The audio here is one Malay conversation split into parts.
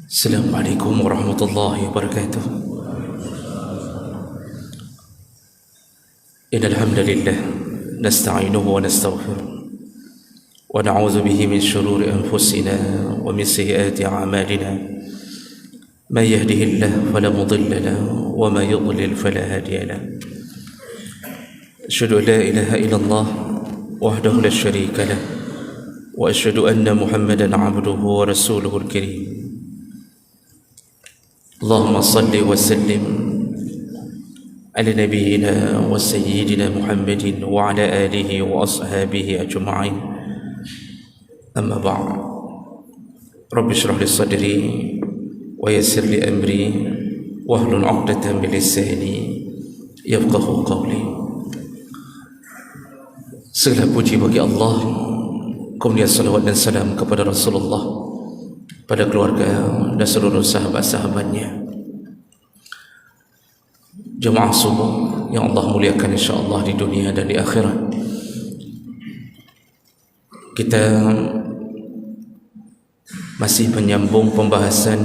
Assalamualaikum warahmatullahi wabarakatuh. Innal hamdalillah nasta'inuhu wa nastaghfiruh wa na'udzu bihi min shururi anfusina wa min sayyiati a'malina. Man yahdihillahu fala mudilla lahu wa man yudlil fala hadiya lahu. Asyhadu an la ilaha illallah wahdahu la syarika lahu wa asyhadu anna Muhammadan 'abduhu wa rasuluhul karim. Allahumma salli wa sallim ala nabiyyina wa sayyidina Muhammadin wa ala alihi wa ashabihi ajma'in. Amma ba'd. Rabbi shrah li sadri wa yassir li amri wahlul 'uqdatam min lisani yafqahu qawli. Segala puji bagi Allah, kemudian salawat dan salam kepada Rasulullah, pada keluarga dan seluruh sahabat-sahabatnya. Jemaah subuh yang Allah muliakan insyaAllah di dunia dan di akhirat, kita masih menyambung pembahasan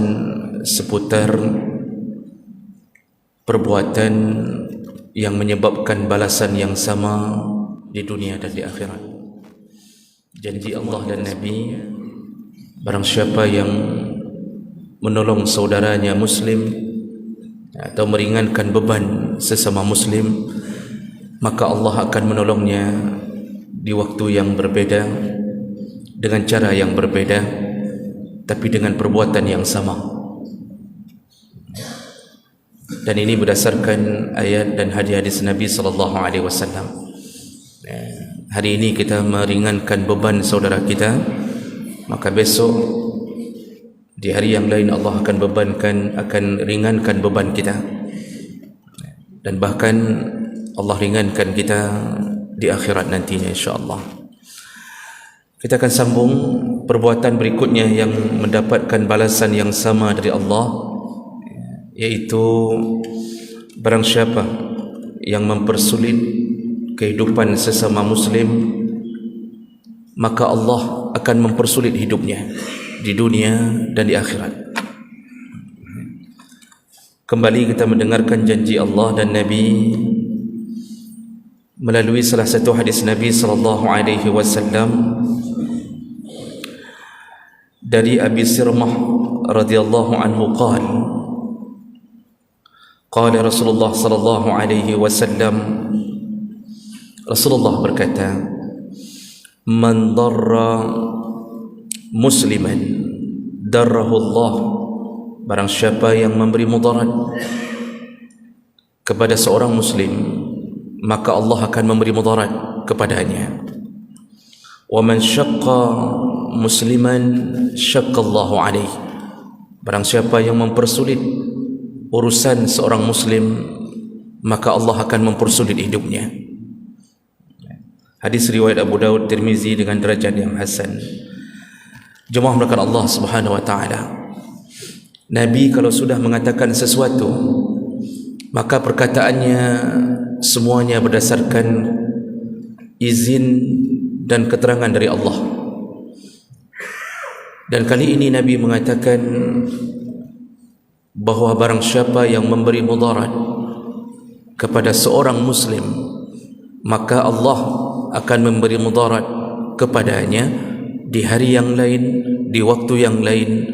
seputar perbuatan yang menyebabkan balasan yang sama di dunia dan di akhirat. Janji Allah dan Nabi, barang siapa yang menolong saudaranya muslim atau meringankan beban sesama muslim, maka Allah akan menolongnya di waktu yang berbeda, dengan cara yang berbeda, tapi dengan perbuatan yang sama. Dan ini berdasarkan ayat dan hadis Nabi sallallahu alaihi wasallam. Hari ini kita meringankan beban saudara kita, maka besok di hari yang lain Allah akan ringankan beban kita, dan bahkan Allah ringankan kita di akhirat nantinya insyaAllah. Kita akan sambung perbuatan berikutnya yang mendapatkan balasan yang sama dari Allah, yaitu barang siapa yang mempersulit kehidupan sesama muslim, maka Allah akan mempersulit hidupnya di dunia dan di akhirat. Kembali kita mendengarkan janji Allah dan Nabi melalui salah satu hadis Nabi sallallahu alaihi wasallam dari Abi Sirmah radhiyallahu anhu qala Rasulullah sallallahu alaihi wasallam, Rasulullah berkata, man darra musliman darrahu Allah, barang siapa yang memberi mudarat kepada seorang muslim, maka Allah akan memberi mudarat kepadanya. Wa man syaqqa musliman syaqqa Allahu alaihi, barang siapa yang mempersulit urusan seorang muslim, maka Allah akan mempersulit hidupnya. Hadis riwayat Abu Daud, Tirmizi dengan derajat yang hasan. Jemaah melakukan Allah Subhanahu wa taala, Nabi kalau sudah mengatakan sesuatu, maka perkataannya semuanya berdasarkan izin dan keterangan dari Allah. Dan kali ini Nabi mengatakan bahawa barang siapa yang memberi mudarat kepada seorang muslim, maka Allah akan memberi mudarat kepadanya di hari yang lain, di waktu yang lain,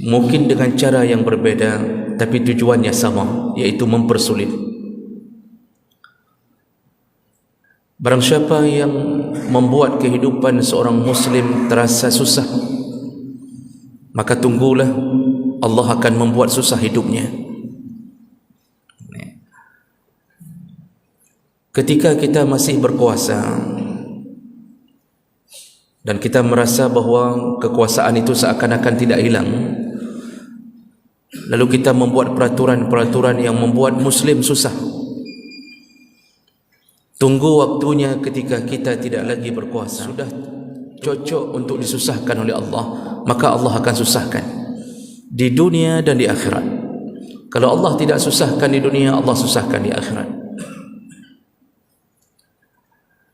mungkin dengan cara yang berbeda, tapi tujuannya sama, yaitu mempersulit. Barang siapa yang membuat kehidupan seorang muslim terasa susah, maka tunggulah Allah akan membuat susah hidupnya. Ketika kita masih berkuasa dan kita merasa bahawa kekuasaan itu seakan-akan tidak hilang, lalu kita membuat peraturan-peraturan yang membuat muslim susah, tunggu waktunya ketika kita tidak lagi berkuasa, sudah cocok untuk disusahkan oleh Allah, maka Allah akan susahkan di dunia dan di akhirat. Kalau Allah tidak susahkan di dunia, Allah susahkan di akhirat.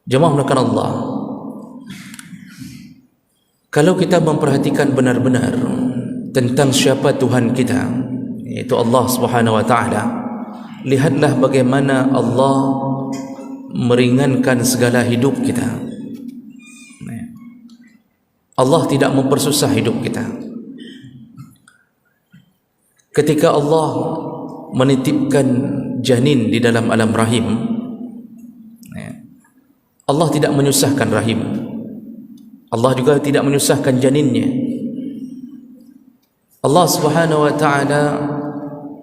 Jemaah melakukan Allah, kalau kita memperhatikan benar-benar tentang siapa Tuhan kita, yaitu Allah Subhanahu wa taala, lihatlah bagaimana Allah meringankan segala hidup kita. Allah tidak mempersusah hidup kita. Ketika Allah menitipkan janin di dalam alam rahim, Allah tidak menyusahkan rahim. Allah juga tidak menyusahkan janinnya. Allah Subhanahu wa taala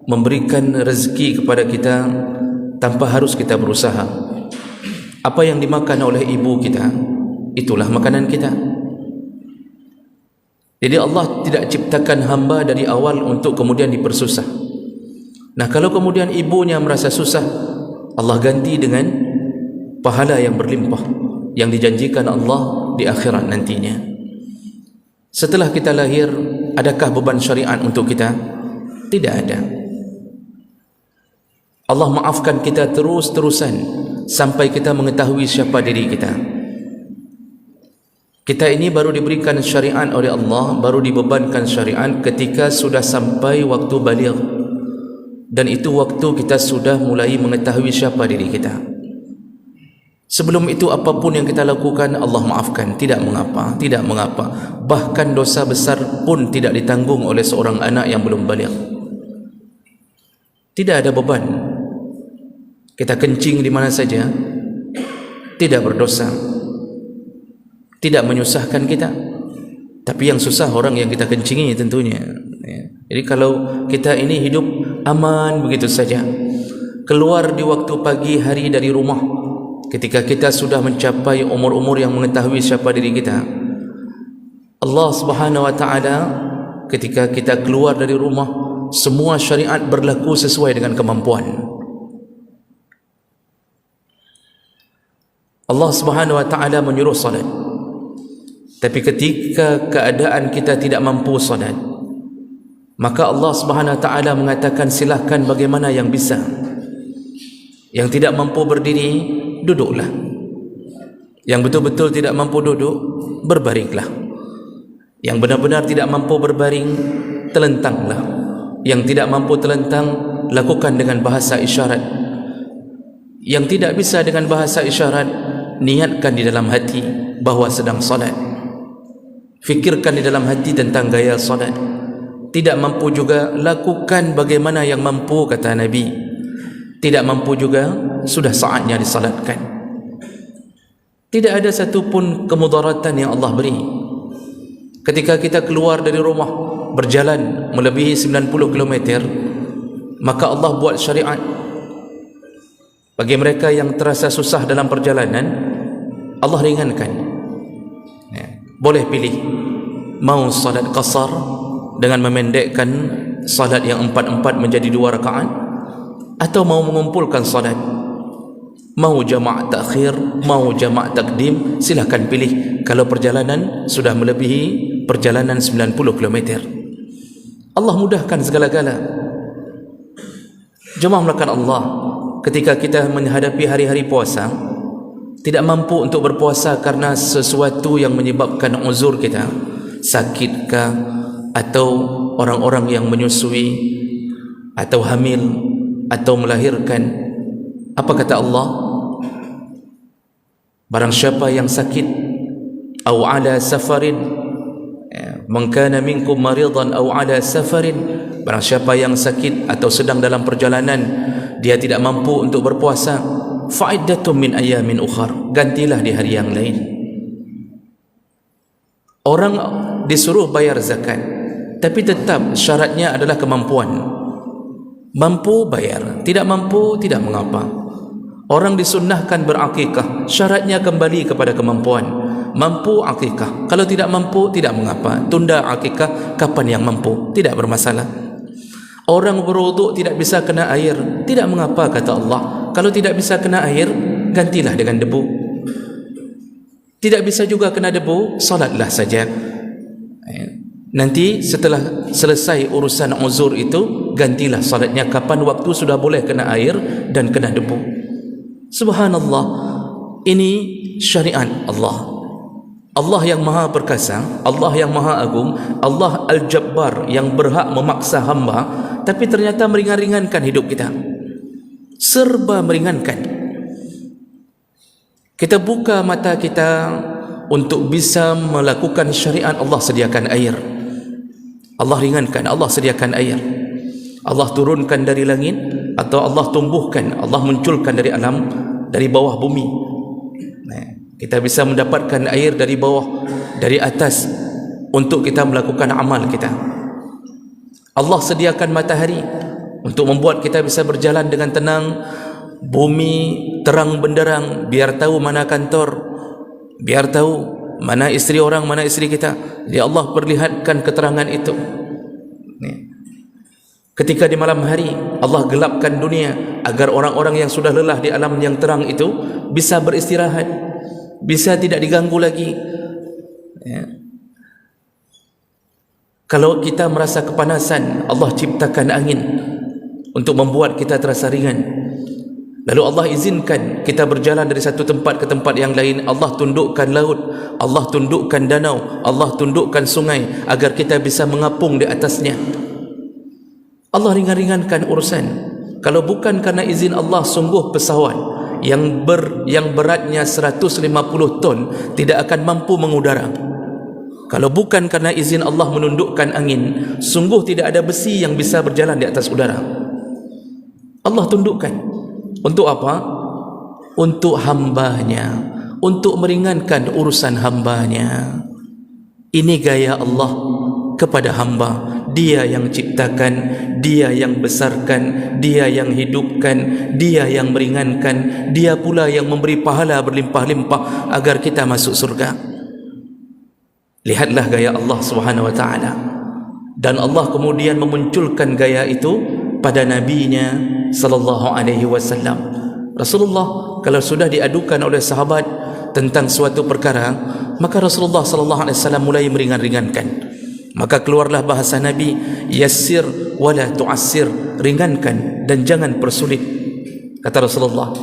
memberikan rezeki kepada kita tanpa harus kita berusaha. Apa yang dimakan oleh ibu kita, itulah makanan kita. Jadi Allah tidak ciptakan hamba dari awal untuk kemudian dipersusah. Nah, kalau kemudian ibunya merasa susah, Allah ganti dengan pahala yang berlimpah yang dijanjikan Allah di akhirat nantinya. Setelah kita lahir, adakah beban syariat untuk kita? Tidak ada. Allah maafkan kita terus-terusan sampai kita mengetahui siapa diri kita. Kita ini baru diberikan syariat oleh Allah, baru dibebankan syariat ketika sudah sampai waktu baligh. Dan itu waktu kita sudah mulai mengetahui siapa diri kita. Sebelum itu apapun yang kita lakukan Allah maafkan, tidak mengapa, tidak mengapa. Bahkan dosa besar pun tidak ditanggung oleh seorang anak yang belum baligh. Tidak ada beban. Kita kencing di mana saja, tidak berdosa, tidak menyusahkan kita. Tapi yang susah orang yang kita kencingi tentunya. Jadi kalau kita ini hidup aman begitu saja, keluar di waktu pagi hari dari rumah, ketika kita sudah mencapai umur-umur yang mengetahui siapa diri kita, Allah Subhanahu wa taala ketika kita keluar dari rumah, semua syariat berlaku sesuai dengan kemampuan. Allah Subhanahu wa taala menyuruh salat. Tapi ketika keadaan kita tidak mampu salat, maka Allah Subhanahu wa taala mengatakan silahkan bagaimana yang bisa. Yang tidak mampu berdiri, duduklah. Yang betul-betul tidak mampu duduk, berbaringlah. Yang benar-benar tidak mampu berbaring, telentanglah. Yang tidak mampu telentang, lakukan dengan bahasa isyarat. Yang tidak bisa dengan bahasa isyarat, niatkan di dalam hati bahawa sedang salat. Fikirkan di dalam hati tentang gaya salat. Tidak mampu juga, lakukan bagaimana yang mampu, kata Nabi. Tidak mampu juga, sudah saatnya disalatkan. Tidak ada satu pun kemudaratan yang Allah beri. Ketika kita keluar dari rumah, berjalan melebihi 90 km, maka Allah buat syariat. Bagi mereka yang terasa susah dalam perjalanan, Allah ringankan. Boleh pilih, mau salat qasar dengan memendekkan salat yang 4-4 menjadi 2 rakaat, atau mau mengumpulkan salat, mau jama' takhir, mau jama' takdim, silakan pilih. Kalau perjalanan sudah melebihi perjalanan 90 km, Allah mudahkan segala-gala. Jemaah melakukan Allah, ketika kita menghadapi hari-hari puasa, tidak mampu untuk berpuasa karena sesuatu yang menyebabkan uzur kita, sakitkah, atau orang-orang yang menyusui, atau hamil, atau melahirkan. Apa kata Allah? Barang siapa yang sakit, au ala safarin, man kana minkum maridan au ala safarin, barang siapa yang sakit atau sedang dalam perjalanan, dia tidak mampu untuk berpuasa, fa'iddatun min ayamin ukhar, gantilah di hari yang lain. Orang disuruh bayar zakat, tapi tetap syaratnya adalah kemampuan. Mampu bayar, tidak mampu tidak mengapa. Orang disunnahkan berakikah, syaratnya kembali kepada kemampuan. Mampu akikah, kalau tidak mampu tidak mengapa. Tunda akikah kapan yang mampu, tidak bermasalah. Orang berwuduk tidak bisa kena air, tidak mengapa, kata Allah. Kalau tidak bisa kena air, gantilah dengan debu. Tidak bisa juga kena debu, salatlah saja. Nanti setelah selesai urusan uzur itu, gantilah salatnya kapan waktu sudah boleh kena air dan kena debu. Subhanallah, ini syariat Allah. Allah yang maha perkasa, Allah yang maha agung, Allah Al-Jabbar yang berhak memaksa hamba, tapi ternyata meringan-ringankan hidup kita, serba meringankan. Kita buka mata kita untuk bisa melakukan syariat, Allah sediakan air, Allah ringankan, Allah sediakan air, Allah turunkan dari langit, atau Allah tumbuhkan, Allah munculkan dari alam, dari bawah bumi. Kita bisa mendapatkan air dari bawah, dari atas, untuk kita melakukan amal kita. Allah sediakan matahari untuk membuat kita bisa berjalan dengan tenang, bumi terang benderang, biar tahu mana kantor, biar tahu mana isteri orang, mana isteri kita. Jadi Allah perlihatkan keterangan itu. Ketika di malam hari Allah gelapkan dunia agar orang-orang yang sudah lelah di alam yang terang itu bisa beristirahat, bisa tidak diganggu lagi. Kalau kita merasa kepanasan, Allah ciptakan angin untuk membuat kita terasa ringan. Lalu Allah izinkan kita berjalan dari satu tempat ke tempat yang lain. Allah tundukkan laut, Allah tundukkan danau, Allah tundukkan sungai agar kita bisa mengapung di atasnya. Allah ringan-ringankan urusan. Kalau bukan karena izin Allah, sungguh pesawat yang beratnya 150 ton tidak akan mampu mengudara. Kalau bukan karena izin Allah menundukkan angin, sungguh tidak ada besi yang bisa berjalan di atas udara. Allah tundukkan. Untuk apa? Untuk hambanya, untuk meringankan urusan hambanya. Ini gaya Allah kepada hamba. Dia yang ciptakan, Dia yang besarkan, Dia yang hidupkan, Dia yang meringankan, Dia pula yang memberi pahala berlimpah-limpah agar kita masuk surga. Lihatlah gaya Allah Subhanahu wa taala. Dan Allah kemudian memunculkan gaya itu pada nabinya sallallahu alaihi wasallam. Rasulullah kalau sudah diadukan oleh sahabat tentang suatu perkara, maka Rasulullah sallallahu alaihi wasallam mulai meringan-ringankan. Maka keluarlah bahasa Nabi, yassir wala tu'assir, ringankan dan jangan persulit, kata Rasulullah.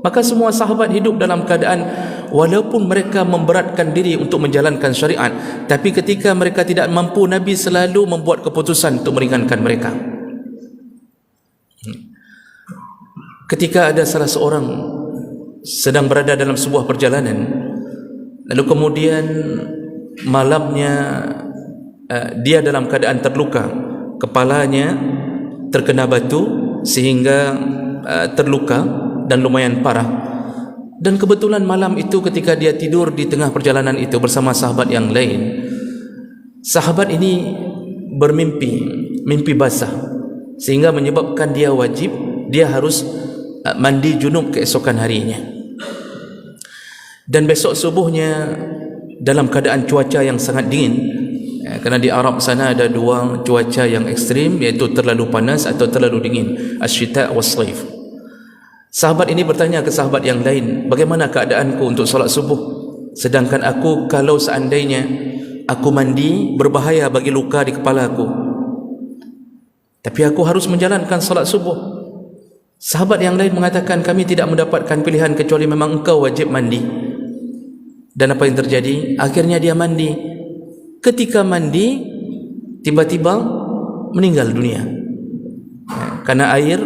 Maka semua sahabat hidup dalam keadaan walaupun mereka memberatkan diri untuk menjalankan syariat, tapi ketika mereka tidak mampu, Nabi selalu membuat keputusan untuk meringankan mereka. Ketika ada salah seorang sedang berada dalam sebuah perjalanan, lalu kemudian malamnya dia dalam keadaan terluka, kepalanya terkena batu sehingga terluka dan lumayan parah. Dan kebetulan malam itu ketika dia tidur di tengah perjalanan itu bersama sahabat yang lain, sahabat ini bermimpi, mimpi basah, sehingga menyebabkan dia wajib, dia harus mandi junub keesokan harinya. Dan besok subuhnya dalam keadaan cuaca yang sangat dingin, kerana di Arab sana ada dua cuaca yang ekstrim, iaitu terlalu panas atau terlalu dingin, asy-syita' was-saif. Sahabat ini bertanya ke sahabat yang lain, bagaimana keadaanku untuk solat subuh? Sedangkan aku, kalau seandainya aku mandi, berbahaya bagi luka di kepala aku, tapi aku harus menjalankan solat subuh. Sahabat yang lain mengatakan, kami tidak mendapatkan pilihan kecuali memang engkau wajib mandi. Dan apa yang terjadi? Akhirnya dia mandi. Ketika mandi, tiba-tiba meninggal dunia, karena air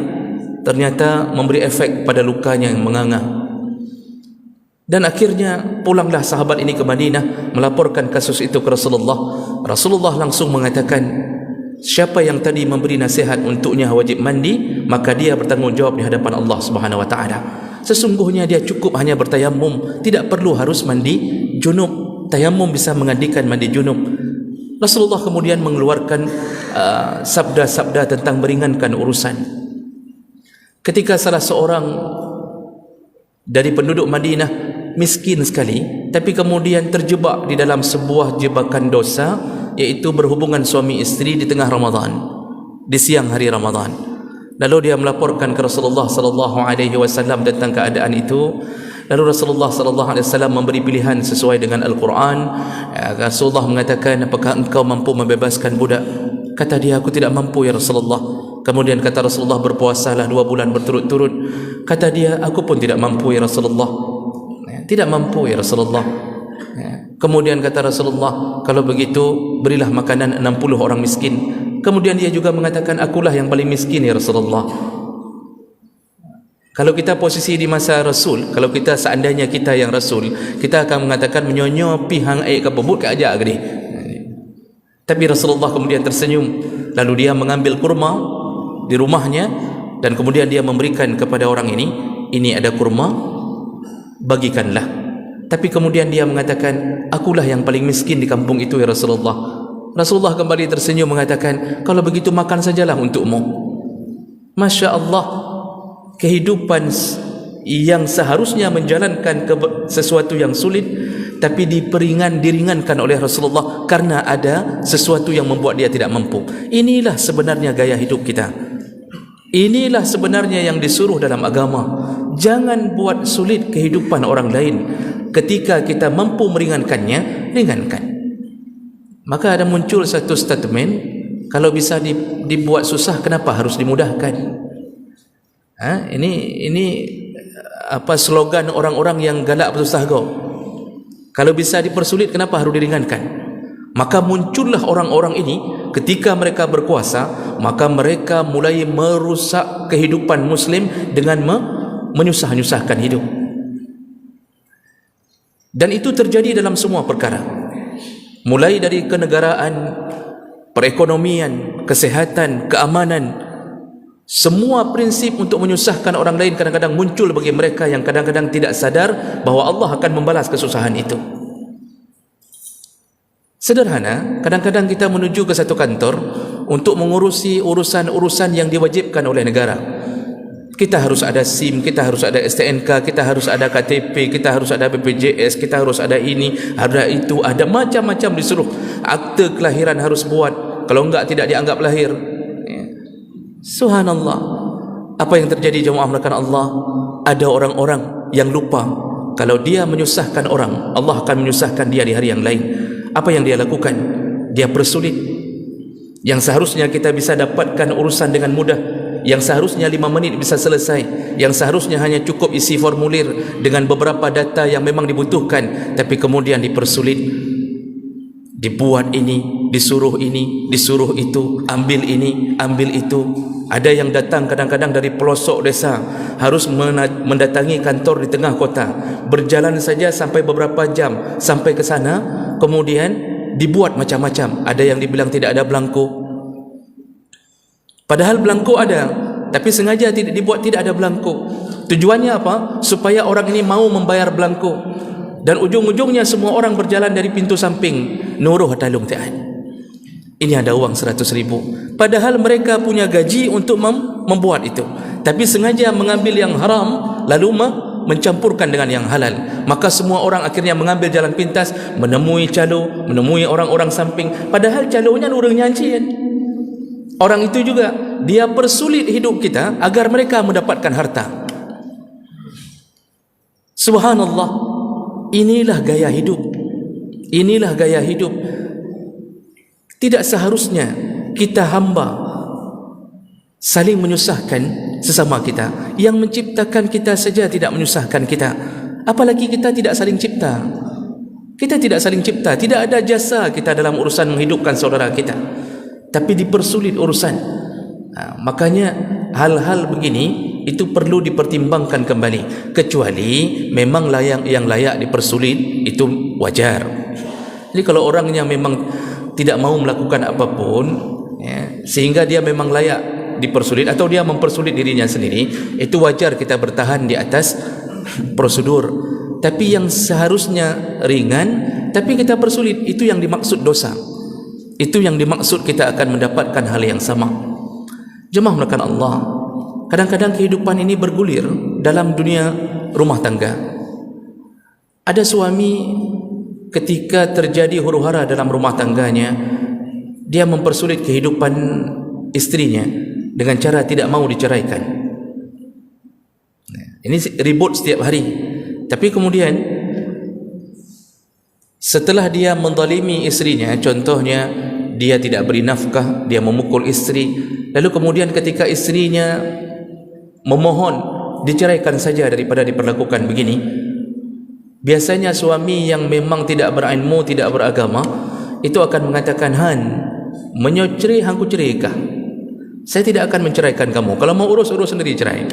ternyata memberi efek pada lukanya yang menganga. Dan akhirnya pulanglah sahabat ini ke Madinah melaporkan kasus itu ke Rasulullah. Rasulullah langsung mengatakan, siapa yang tadi memberi nasihat untuknya wajib mandi, maka dia bertanggungjawab di hadapan Allah Subhanahu wa taala. Sesungguhnya dia cukup hanya bertayamum, tidak perlu harus mandi junub. Tayamum bisa menggantikan mandi junub. Rasulullah kemudian mengeluarkan sabda-sabda tentang meringankan urusan. Ketika salah seorang dari penduduk Madinah, miskin sekali, tapi kemudian terjebak di dalam sebuah jebakan dosa, yaitu berhubungan suami isteri di tengah Ramadan, di siang hari Ramadan. Lalu dia melaporkan ke Rasulullah sallallahu alaihi wasallam tentang keadaan itu. Lalu Rasulullah sallallahu alaihi wasallam memberi pilihan sesuai dengan Al-Quran. Rasulullah mengatakan, apakah engkau mampu membebaskan budak? Kata dia, aku tidak mampu ya Rasulullah. Kemudian kata Rasulullah, berpuasalah 2 bulan berturut-turut. Kata dia, aku pun tidak mampu ya Rasulullah. Tidak mampu ya Rasulullah. Kemudian kata Rasulullah, kalau begitu berilah makanan 60 orang miskin. Kemudian dia juga mengatakan, akulah yang paling miskin ya Rasulullah. Kalau kita posisi di masa Rasul, kalau kita seandainya kita yang Rasul, kita akan mengatakan menyonyo pihang air ke pebut ke ajak gede. Tapi Rasulullah kemudian tersenyum, lalu dia mengambil kurma di rumahnya dan kemudian dia memberikan kepada orang ini ada kurma, bagikanlah. Tapi kemudian dia mengatakan, akulah yang paling miskin di kampung itu ya Rasulullah. Rasulullah kembali tersenyum mengatakan, kalau begitu makan sajalah untukmu. Masya Allah, kehidupan yang seharusnya menjalankan sesuatu yang sulit, tapi diringankan oleh Rasulullah karena ada sesuatu yang membuat dia tidak mampu. Inilah sebenarnya gaya hidup kita. Inilah sebenarnya yang disuruh dalam agama. Jangan buat sulit kehidupan orang lain. Ketika kita mampu meringankannya, ringankan. Maka ada muncul satu statement, kalau bisa dibuat susah, kenapa harus dimudahkan? Ini apa slogan orang-orang yang galak bersusah go. Kalau bisa dipersulit, kenapa harus diringankan? Maka muncullah orang-orang ini ketika mereka berkuasa, maka mereka mulai merusak kehidupan Muslim dengan menyusah-nyusahkan hidup. Dan itu terjadi dalam semua perkara, mulai dari kenegaraan, perekonomian, kesehatan, keamanan. Semua prinsip untuk menyusahkan orang lain kadang-kadang muncul bagi mereka yang kadang-kadang tidak sadar bahawa Allah akan membalas kesusahan itu. Sederhana, kadang-kadang kita menuju ke satu kantor untuk mengurusi urusan-urusan yang diwajibkan oleh negara. Kita harus ada SIM, kita harus ada STNK, kita harus ada KTP, kita harus ada BPJS, kita harus ada ini, ada itu, ada macam-macam disuruh. Akte kelahiran harus buat, kalau enggak tidak dianggap lahir. Subhanallah. Apa yang terjadi jemaah melakukan Allah? Ada orang-orang yang lupa kalau dia menyusahkan orang, Allah akan menyusahkan dia di hari yang lain. Apa yang dia lakukan? Dia persulit. Yang seharusnya kita bisa dapatkan urusan dengan mudah, yang seharusnya 5 menit bisa selesai, yang seharusnya hanya cukup isi formulir dengan beberapa data yang memang dibutuhkan, tapi kemudian dipersulit. Dibuat ini, disuruh itu, ambil ini, ambil itu. Ada yang datang kadang-kadang dari pelosok desa, harus mendatangi kantor di tengah kota, berjalan saja sampai beberapa jam sampai ke sana, kemudian dibuat macam-macam. Ada yang dibilang tidak ada belangko, padahal belangko ada, tapi sengaja tidak dibuat tidak ada belangko. Tujuannya apa? Supaya orang ini mau membayar belangko, dan ujung-ujungnya semua orang berjalan dari pintu samping, nuruh talung tian. Ini ada uang 100.000, padahal mereka punya gaji untuk membuat itu, tapi sengaja mengambil yang haram lalu mencampurkan dengan yang halal. Maka semua orang akhirnya mengambil jalan pintas, menemui calo, menemui orang-orang samping, padahal calonya nurung nyancian. Orang itu juga dia persulit hidup kita agar mereka mendapatkan harta. Subhanallah. Inilah gaya hidup. Inilah gaya hidup. Tidak seharusnya kita hamba saling menyusahkan sesama kita. Yang menciptakan kita saja tidak menyusahkan kita, apalagi kita tidak saling cipta. Kita tidak saling cipta, tidak ada jasa kita dalam urusan menghidupkan saudara kita, tapi dipersulit urusan. Makanya hal-hal begini itu perlu dipertimbangkan kembali. Kecuali memang yang layak dipersulit, itu wajar. Jadi kalau orangnya memang tidak mau melakukan apapun, sehingga dia memang layak dipersulit atau dia mempersulit dirinya sendiri, itu wajar kita bertahan di atas prosedur. Tapi yang seharusnya ringan tapi kita persulit, itu yang dimaksud dosa. Itu yang dimaksud kita akan mendapatkan hal yang sama. Jemaah melakukan Allah, kadang-kadang kehidupan ini bergulir dalam dunia rumah tangga. Ada suami ketika terjadi huru-hara dalam rumah tangganya, dia mempersulit kehidupan istrinya dengan cara tidak mau diceraikan. Ini ribut setiap hari. Tapi kemudian setelah dia menzalimi istrinya, contohnya dia tidak beri nafkah, dia memukul istri, lalu kemudian ketika istrinya memohon diceraikan saja daripada diperlakukan begini, Biasanya suami yang memang tidak berilmu, tidak beragama, itu akan mengatakan, Han, menyoceri hangku cerikah? Saya tidak akan menceraikan kamu. Kalau mau urus sendiri, cerai.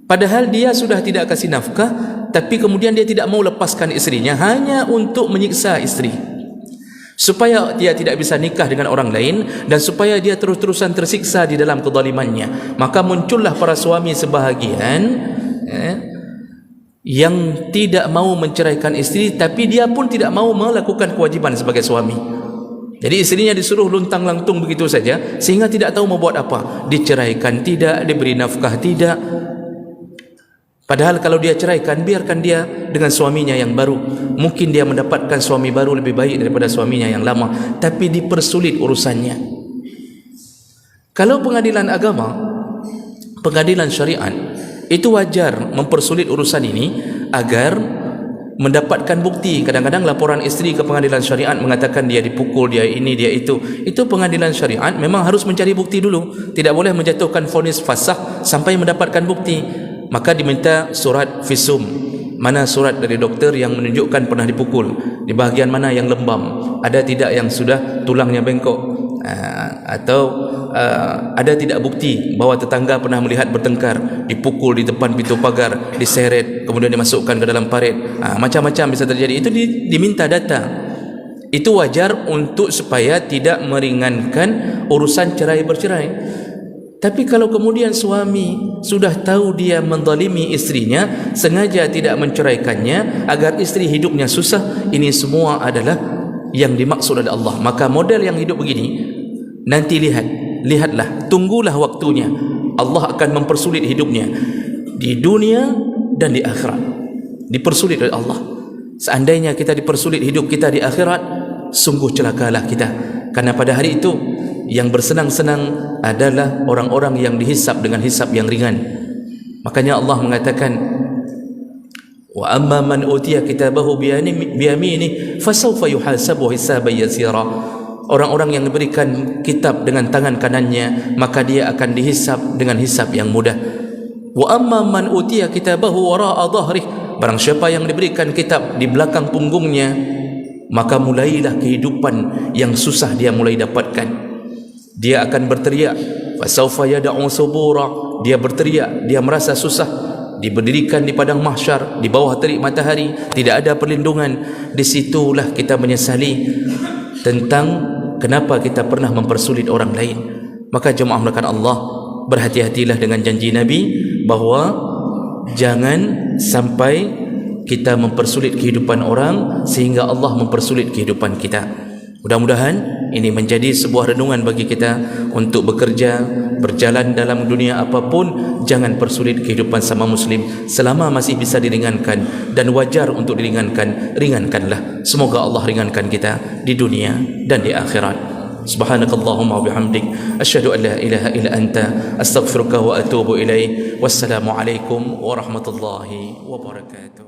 Padahal dia sudah tidak kasih nafkah, tapi kemudian dia tidak mau lepaskan istrinya hanya untuk menyiksa istri, supaya dia tidak bisa nikah dengan orang lain dan supaya dia terus-terusan tersiksa di dalam kezalimannya. Maka muncullah para suami sebahagian yang tidak mau menceraikan istri, tapi dia pun tidak mau melakukan kewajiban sebagai suami. Jadi istrinya disuruh luntang-lantung begitu saja, sehingga tidak tahu mau buat apa. Diceraikan tidak, diberi nafkah tidak. Padahal kalau dia ceraikan, biarkan dia dengan suaminya yang baru. Mungkin dia mendapatkan suami baru lebih baik daripada suaminya yang lama, tapi dipersulit urusannya. Kalau pengadilan agama, pengadilan syariat, itu wajar mempersulit urusan ini agar mendapatkan bukti. Kadang-kadang laporan istri ke pengadilan syariat mengatakan dia dipukul, dia ini, dia itu. Itu pengadilan syariat memang harus mencari bukti dulu. Tidak boleh menjatuhkan vonis fasakh sampai mendapatkan bukti. Maka diminta surat visum. Mana surat dari doktor yang menunjukkan pernah dipukul, di bahagian mana yang lembam, ada tidak yang sudah tulangnya bengkok, atau ada tidak bukti bahawa tetangga pernah melihat bertengkar, dipukul di depan pintu pagar, diseret, kemudian dimasukkan ke dalam parit. Macam-macam bisa terjadi. Itu diminta data. Itu wajar untuk supaya tidak meringankan urusan cerai bercerai. Tapi kalau kemudian suami sudah tahu dia menzalimi istrinya, sengaja tidak menceraikannya agar istri hidupnya susah, ini semua adalah yang dimaksud oleh Allah. Maka model yang hidup begini, nanti lihatlah, tunggulah waktunya. Allah akan mempersulit hidupnya di dunia dan di akhirat. Dipersulit oleh Allah. Seandainya kita dipersulit hidup kita di akhirat, sungguh celakalah kita. Karena pada hari itu yang bersenang-senang adalah orang-orang yang dihisab dengan hisab yang ringan. Makanya Allah mengatakan, wa amma man utiya kitabahu biyamini fasawfa yuhasabu hisaban yasira. Orang-orang yang diberikan kitab dengan tangan kanannya, maka dia akan dihisab dengan hisab yang mudah. Wa amma man utiya kitabahu wara'a dhahrih, barang siapa yang diberikan kitab di belakang punggungnya, maka mulailah kehidupan yang susah dia mulai dapatkan. Dia akan berteriak, fasawfa yad'u subura. Dia berteriak, dia merasa susah, diberdirikan di padang mahsyar di bawah terik matahari, tidak ada perlindungan. Disitulah kita menyesali tentang kenapa kita pernah mempersulit orang lain. Maka jemaah melakukan Allah, berhati-hatilah dengan janji Nabi bahawa jangan sampai kita mempersulit kehidupan orang sehingga Allah mempersulit kehidupan kita. Mudah-mudahan ini menjadi sebuah renungan bagi kita untuk bekerja, berjalan dalam dunia apapun. Jangan persulit kehidupan sama muslim. Selama masih bisa diringankan dan wajar untuk diringankan, ringankanlah. Semoga Allah ringankan kita di dunia dan di akhirat. Subhanakallahumma wa bihamdik, asyhadu an la ilaha illa anta, astaghfiruka wa atubu ilaik. Wassalamu alaikum warahmatullahi wabarakatuh.